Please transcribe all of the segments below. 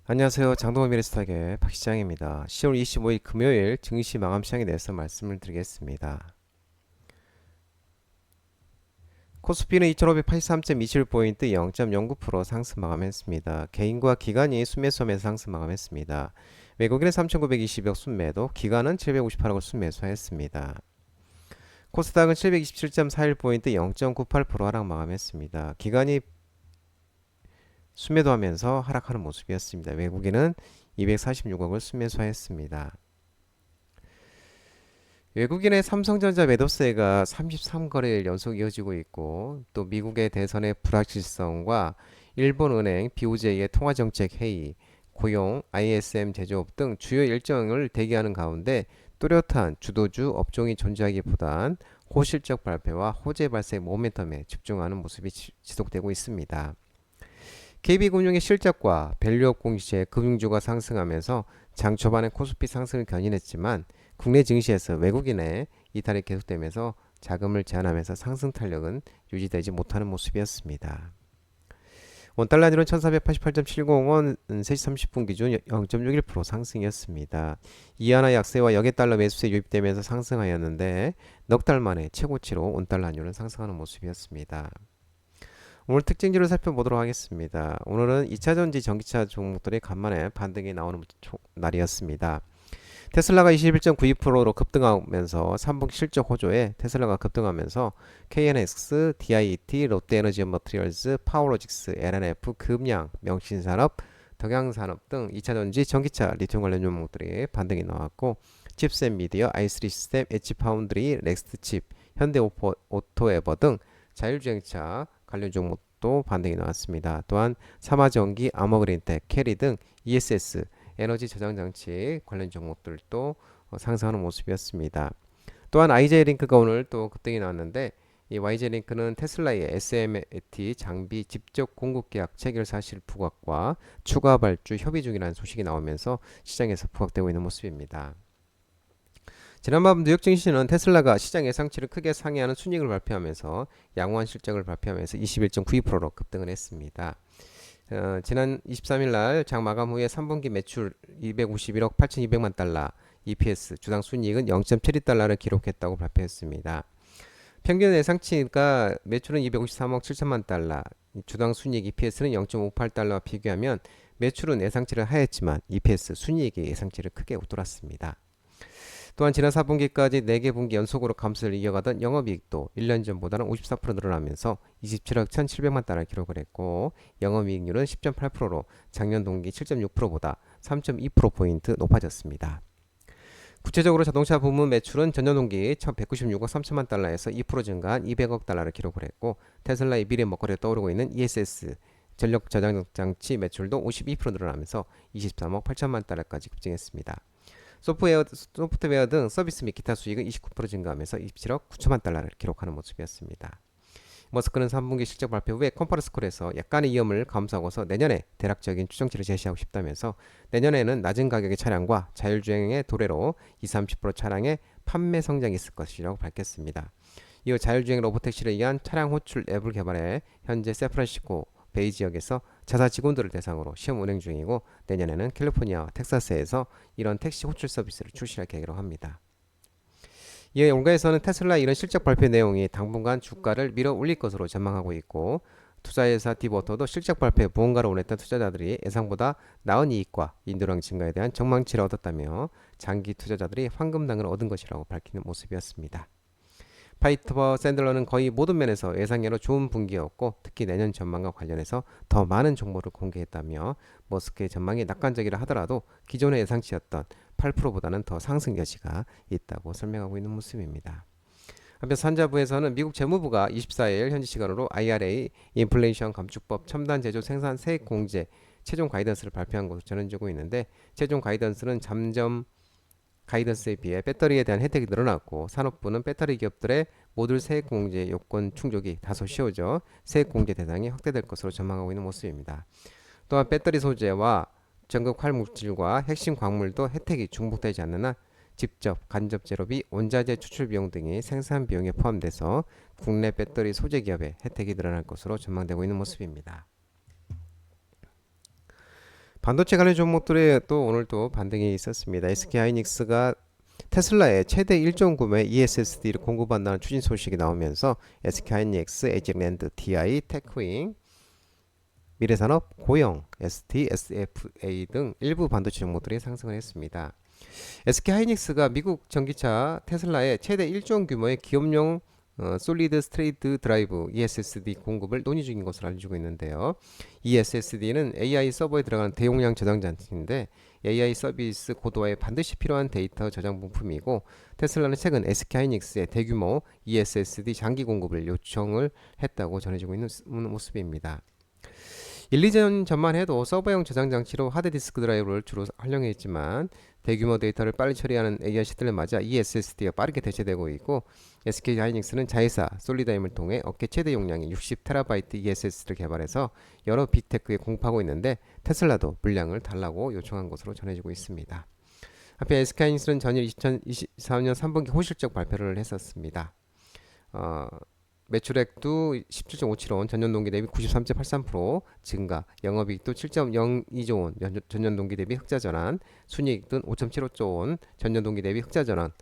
안녕하세요. 장동원 미래스탁의 박시장입니다. 10월 25일 금요일 증시 마감 시장에 대해서 말씀을 드리겠습니다. 코스피는 2583.27포인트 0.09% 상승 마감했습니다. 개인과 기관이 순매수하면서 상승 마감했습니다. 외국인은 3,920억 순매도, 기관은 758억을 순매수했습니다. 코스닥은 727.41포인트 0.98% 하락 마감했습니다. 기관이 순매도하면서 하락하는 모습이었습니다. 외국인은 246억을 순매수했습니다. 외국인의 삼성전자 매도세가 33거래일 연속 이어지고 있고, 또 미국의 대선의 불확실성과 일본은행 BOJ의 통화정책 회의, 고용, ISM 제조업 등 주요 일정을 대기하는 가운데 뚜렷한 주도주 업종이 존재하기보단 호실적 발표와 호재 발생 모멘텀에 집중하는 모습이 지속되고 있습니다. KB금융의 실적과 밸류업 공시의 금융주가 상승하면서 장 초반에 코스피 상승을 견인했지만 국내 증시에서 외국인의 이탈이 계속되면서 자금을 제한하면서 상승 탄력은 유지되지 못하는 모습이었습니다. 원달러는 1488.70원 3시 30분 기준 0.61% 상승이었습니다. 이하나 약세와 역외달러 매수세 유입되면서 상승하였는데 넉 달 만에 최고치로 원달러율은 상승하는 모습이었습니다. 오늘 특징주를 살펴보도록 하겠습니다. 오늘은 2차전지 전기차 종목들이 간만에 반등이 나오는 날이었습니다. 테슬라가 21.92%로 급등하면서 3분기 실적 호조에 테슬라가 급등하면서 KNX, DIT, 롯데에너지 머티리얼즈, 파워로직스, LNF, 금양, 명신산업, 덕양산업 등 2차전지 전기차 리튬 관련 종목들이 반등이 나왔고 칩셋미디어, i3 시스템, 엣지파운드리, 넥스트칩, 현대오토에버 등 자율주행차 관련 종목도 반등이 나왔습니다. 또한 삼화전기, 아머그린텍, 캐리 등 ESS 에너지 저장 장치 관련 종목들도 상승하는 모습이었습니다. 또한 IJ링크가 오늘 또 급등이 나왔는데 이 YJ링크는 테슬라의 SMT 장비 직접 공급 계약 체결 사실 부각과 추가 발주 협의 중이라는 소식이 나오면서 시장에서 부각되고 있는 모습입니다. 지난밤 뉴욕 증시는 테슬라가 시장 예상치를 크게 상회하는 순이익을 발표하면서 양호한 실적을 발표하면서 21.92%로 급등을 했습니다. 지난 23일 날 장 마감 후에 3분기 매출 251억 8,200만 달러, EPS 주당 순이익은 0.72달러를 기록했다고 발표했습니다. 평균 예상치가 매출은 253억 7천만 달러, 주당 순이익 EPS는 0.58달러와 비교하면 매출은 예상치를 하였지만 EPS 순이익이 예상치를 크게 웃돌았습니다. 또한 지난 4분기까지 4개 분기 연속으로 감소를 이어가던 영업이익도 1년 전보다는 54% 늘어나면서 27억 1,700만 달러 기록을 했고 영업이익률은 10.8%로 작년 동기 7.6%보다 3.2%포인트 높아졌습니다. 구체적으로 자동차 부문 매출은 전년 동기 1,196억 3천만 달러에서 2% 증가한 200억 달러를 기록을 했고 테슬라의 미래 먹거리로 떠오르고 있는 ESS 전력 저장 장치 매출도 52% 늘어나면서 23억 8천만 달러까지 급증했습니다. 소프트웨어 등 서비스 및 기타 수익은 29% 증가하면서 27억 9천만 달러를 기록하는 모습이었습니다. 머스크는 3분기 실적 발표 후에 컨퍼런스 콜에서 약간의 위험을 감수하고서 내년에 대략적인 추정치를 제시하고 싶다면서 내년에는 낮은 가격의 차량과 자율주행의 도래로 20-30% 차량의 판매 성장이 있을 것이라고 밝혔습니다. 이후 자율주행 로보택시를 위한 차량 호출 앱을 개발해 현재 샌프란시스코 베이 지역에서 자사 직원들을 대상으로 시험 운행 중이고 내년에는 캘리포니아와 텍사스에서 이런 택시 호출 서비스를 출시할 계획이라고 합니다. 이에 올가에서는 테슬라 이런 실적 발표 내용이 당분간 주가를 밀어 올릴 것으로 전망하고 있고 투자회사 디버터도 실적 발표에 무언가를 원했던 투자자들이 예상보다 나은 이익과 인도량 증가에 대한 전망치를 얻었다며 장기 투자자들이 황금당을 얻은 것이라고 밝히는 모습이었습니다. 파이터 샌들러는 거의 모든 면에서 예상외로 좋은 분기였고 특히 내년 전망과 관련해서 더 많은 정보를 공개했다며 머스크의 전망이 낙관적이라 하더라도 기존의 예상치였던 8%보다는 더 상승 여지가 있다고 설명하고 있는 모습입니다. 한편 산자부에서는 미국 재무부가 24일 현지 시간으로 IRA 인플레이션 감축법 첨단 제조 생산 세액 공제 최종 가이던스를 발표한 것으로 전해지고 있는데 최종 가이던스는 잠정 가이던스에 비해 배터리에 대한 혜택이 늘어났고 산업부는 배터리 기업들의 모듈 세액 공제 요건 충족이 다소 쉬워져 세액 공제 대상이 확대될 것으로 전망하고 있는 모습입니다. 또한 배터리 소재와 전극 활물질과 핵심 광물도 혜택이 중복되지 않는 한 직접, 간접 제로비, 원자재 추출 비용 등이 생산 비용에 포함돼서 국내 배터리 소재 기업의 혜택이 늘어날 것으로 전망되고 있는 모습입니다. 반도체 관련 종목들에 또 오늘 또 반등이 있었습니다. SK하이닉스가 테슬라의 최대 1.9매 ESSD를 공급한다는 추진 소식이 나오면서 SK하이닉스, 에직랜드, TI, 테크윙, 미래산업, 고영, ST, SFA 등 일부 반도체 종목들이 상승을 했습니다. SK하이닉스가 미국 전기차 테슬라의 최대 1조 규모의 기업용 솔리드 스트레이트 드라이브 ESSD 공급을 논의 중인 것으로 알려지고 있는데요. ESSD는 AI 서버에 들어가는 대용량 저장 장치인데 AI 서비스 고도화에 반드시 필요한 데이터 저장 부품이고 테슬라는 최근 SK하이닉스의 대규모 ESSD 장기 공급을 요청을 했다고 전해지고 있는 모습입니다. 1, 2년 전만 해도 서버용 저장 장치로 하드디스크 드라이브를 주로 활용했지만 대규모 데이터를 빨리 처리하는 AI 시대를 맞아 ESSD가 빠르게 대체되고 있고 SK하이닉스는 자회사 솔리다임을 통해 업계 최대 용량의 60TB ESSD를 개발해서 여러 빅테크에 공급하고 있는데 테슬라도 물량을 달라고 요청한 것으로 전해지고 있습니다. 한편 SK하이닉스는 전일 2024년 3분기 호실적 발표를 했었습니다. 매출액도 17.57억 원, 전년 동기 대비 93.83% 증가, 영업이익도 7.02조 원, 전년 동기 대비 흑자 전환, 순이익도 5.75조 원, 전년 동기 대비 흑자 전환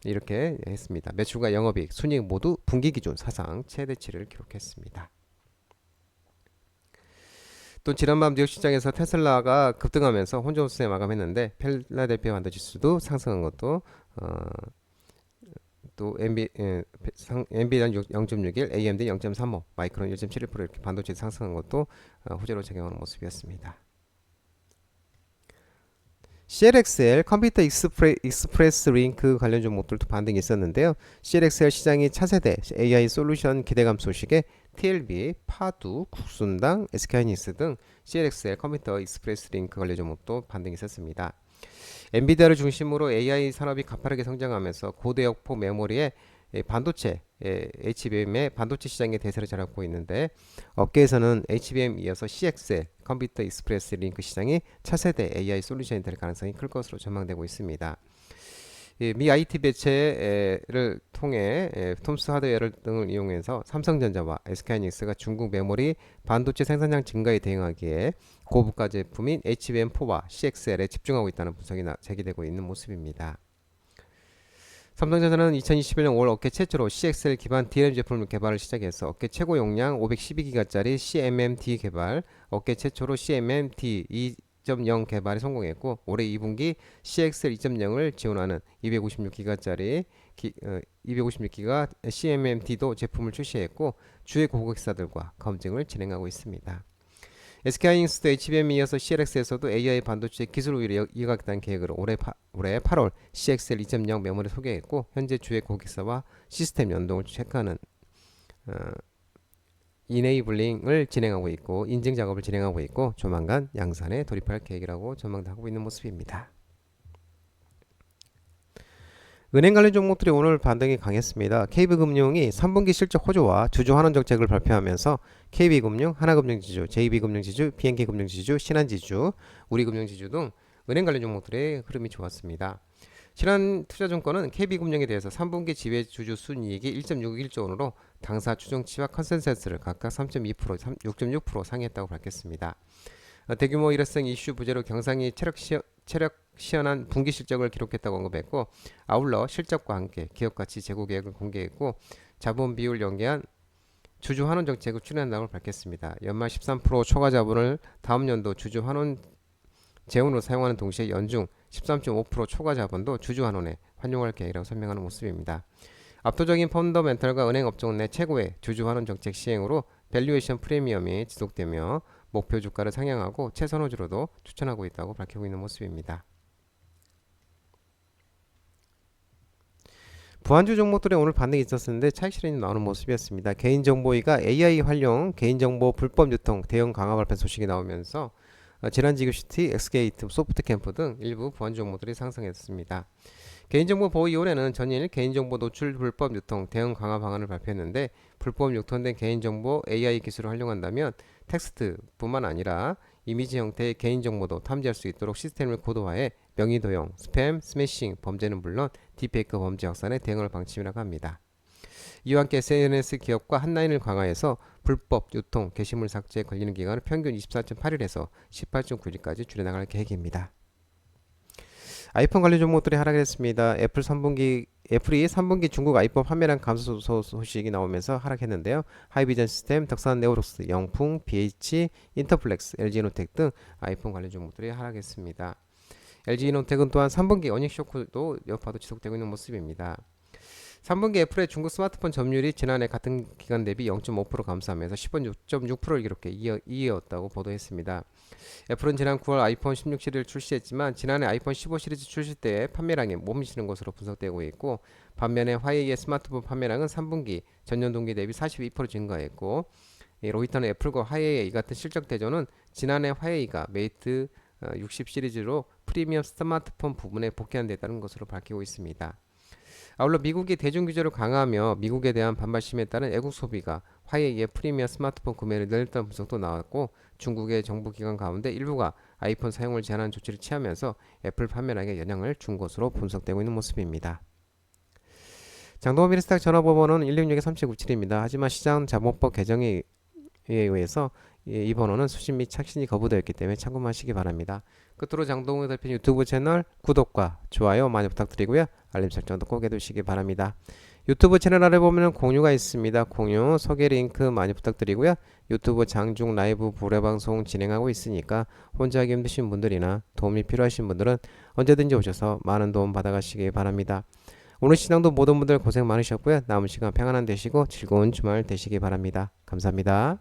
이렇게 했습니다. 매출과 영업이익, 순이익 모두 분기 기준 사상 최대치를 기록했습니다. 또 지난밤 뉴욕 시장에서 테슬라가 급등하면서 혼조 우세에 마감했는데 필라델피아 반도체 지수도 상승한 것도 또 NVIDIA는 0.61, AMD 0.35, 마이크론 1.71% 이렇게 반도체 상승한 것도 호재로 작용하는 모습이었습니다. CLXL 컴퓨터 익스프레스 링크 관련 종목들도 반등이 있었는데요. CLXL 시장이 차세대 AI 솔루션 기대감 소식에 TLB, 파두, 국순당, SK하이닉스 등 CLXL 컴퓨터 익스프레스 링크 관련 종목도 반등이 있었습니다. 엔비디아를 중심으로 AI 산업이 가파르게 성장하면서 고대역폭 메모리의 반도체, HBM의 반도체 시장의 대세를 잡고 있는데 업계에서는 HBM 이어서 CXL 컴퓨터 익스프레스 링크 시장이 차세대 AI 솔루션이 될 가능성이 클 것으로 전망되고 있습니다. 미 IT 배치를 통해 톰스 하드웨어 등을 이용해서 삼성전자와 SK하이닉스가 중국 메모리 반도체 생산량 증가에 대응하기에 고부가 제품인 HBM4와 CXL에 집중하고 있다는 분석이 제기되고 있는 모습입니다. 삼성전자는 2021년 5월 업계 최초로 CXL 기반 DRAM 제품을 개발을 시작해서 업계 최고 용량 512기가짜리 CMMD 개발, 업계 최초로 CMMD 2.0 개발에 성공했고 올해 2분기 CXL 2.0을 지원하는 256기가짜리 256기가 CMMD도 제품을 출시했고 주요 고객사들과 검증을 진행하고 있습니다. SK하이닉스도 HBM에 이어서 CLX에서도 AI 반도체 기술 우위를 이어가겠다는 계획으로 올해 8월 CXL 2.0 메모를 소개했고 현재 주요 고객사와 시스템 연동을 체크하는 이네이블링을 진행하고 있고 인증 작업을 진행하고 있고 조만간 양산에 돌입할 계획이라고 전망하고 있는 모습입니다. 은행 관련 종목들이 오늘 반등이 강했습니다. KB금융이 3분기 실적 호조와 주주 환원 정책을 발표하면서 KB금융, 하나금융지주, JB금융지주, BNK금융지주, 신한지주, 우리금융지주 등 은행 관련 종목들의 흐름이 좋았습니다. 신한투자증권은 KB금융에 대해서 3분기 지배주주 순이익이 1.61조 원으로 당사 추정치와 컨센서스를 각각 3.2%, 6.6% 상회했다고 밝혔습니다. 대규모 일회성 이슈 부재로 경상이 체력 시원한 분기 실적을 기록했다고 언급했고 아울러 실적과 함께 기업가치 제고 계획을 공개했고 자본 비율 연계한 주주 환원 정책을 추진한다고 밝혔습니다. 연말 13% 초과 자본을 다음 연도 주주 환원 재원으로 사용하는 동시에 연중 13.5% 초과 자본도 주주 환원에 환용할 계획이라고 설명하는 모습입니다. 압도적인 펀더멘털과 은행 업종 내 최고의 주주 환원 정책 시행으로 밸류에이션 프리미엄이 지속되며 목표 주가를 상향하고 최선호주로도 추천하고 있다고 밝히고 있는 모습입니다. 부안주 종목들이 오늘 반등이 있었는데 차익 실현이 나오는 모습이었습니다. 개인정보위가 AI 활용, 개인정보 불법 유통 대응 강화 발표 소식이 나오면서 재난지급시티, 엑스게이트, 소프트캠프 등 일부 부안주 종목들이 상승했습니다. 개인정보보호위원회는 전일 개인정보 노출 불법 유통 대응 강화 방안을 발표했는데 불법 유통된 개인정보 AI 기술을 활용한다면 텍스트뿐만 아니라 이미지 형태의 개인정보도 탐지할 수 있도록 시스템을 고도화해 명의도용, 스팸, 스매싱 범죄는 물론 딥페이크 범죄 확산에 대응할 방침이라고 합니다. 이와 함께 SNS 기업과 한라인을 강화해서 불법 유통, 게시물 삭제에 걸리는 기간을 평균 24.8일에서 18.9일까지 줄여나갈 계획입니다. 아이폰 관련 종목들이 하락했습니다. 애플이 3분기 중국 아이폰 판매량 감소 소식이 나오면서 하락했는데요. 하이비전 시스템, 덕산 네오록스, 영풍, BH, 인터플렉스, LG이노텍 등 아이폰 관련 종목들이 하락했습니다. LG이노텍은 또한 3분기 어닝 쇼크도 여파도 지속되고 있는 모습입니다. 3분기 애플의 중국 스마트폰 점유율이 지난해 같은 기간 대비 0.5% 감소하면서 16.6%를 기록해 이었다고 보도했습니다. 애플은 지난 9월 아이폰 16 시리즈를 출시했지만 지난해 아이폰 15 시리즈 출시 때의 판매량이 몸치는 것으로 분석되고 있고, 반면에 화웨이의 스마트폰 판매량은 3분기 전년 동기 대비 42% 증가했고, 로이터는 애플과 화웨이의 이 같은 실적 대조는 지난해 화웨이가 메이트 60 시리즈로 프리미엄 스마트폰 부분에 복귀한 데 따른 것으로 밝히고 있습니다. 아울러 미국이 대중 규제를 강화하며 미국에 대한 반발심에 따른 애국 소비가 화웨이의 프리미엄 스마트폰 구매를 늘렸다는 분석도 나왔고, 중국의 정부 기관 가운데 일부가 아이폰 사용을 제한하는 조치를 취하면서 애플 판매량에 영향을 준 것으로 분석되고 있는 모습입니다. 장동원 미래스탁 전화번호는 166-3797입니다. 하지만 시장자본법 개정에 의해서 이 번호는 수신 및 착신이 거부되었기 때문에 참고하시기 바랍니다. 끝으로 장동훈 대표 유튜브 채널 구독과 좋아요 많이 부탁드리고요. 알림 설정도 꼭 해두시기 바랍니다. 유튜브 채널 아래 보면 공유가 있습니다. 공유, 소개 링크 많이 부탁드리고요. 유튜브 장중 라이브 불회방송 진행하고 있으니까 혼자 하기 힘드신 분들이나 도움이 필요하신 분들은 언제든지 오셔서 많은 도움 받아가시기 바랍니다. 오늘 시장도 모든 분들 고생 많으셨고요. 남은 시간 평안한 되시고 즐거운 주말 되시기 바랍니다. 감사합니다.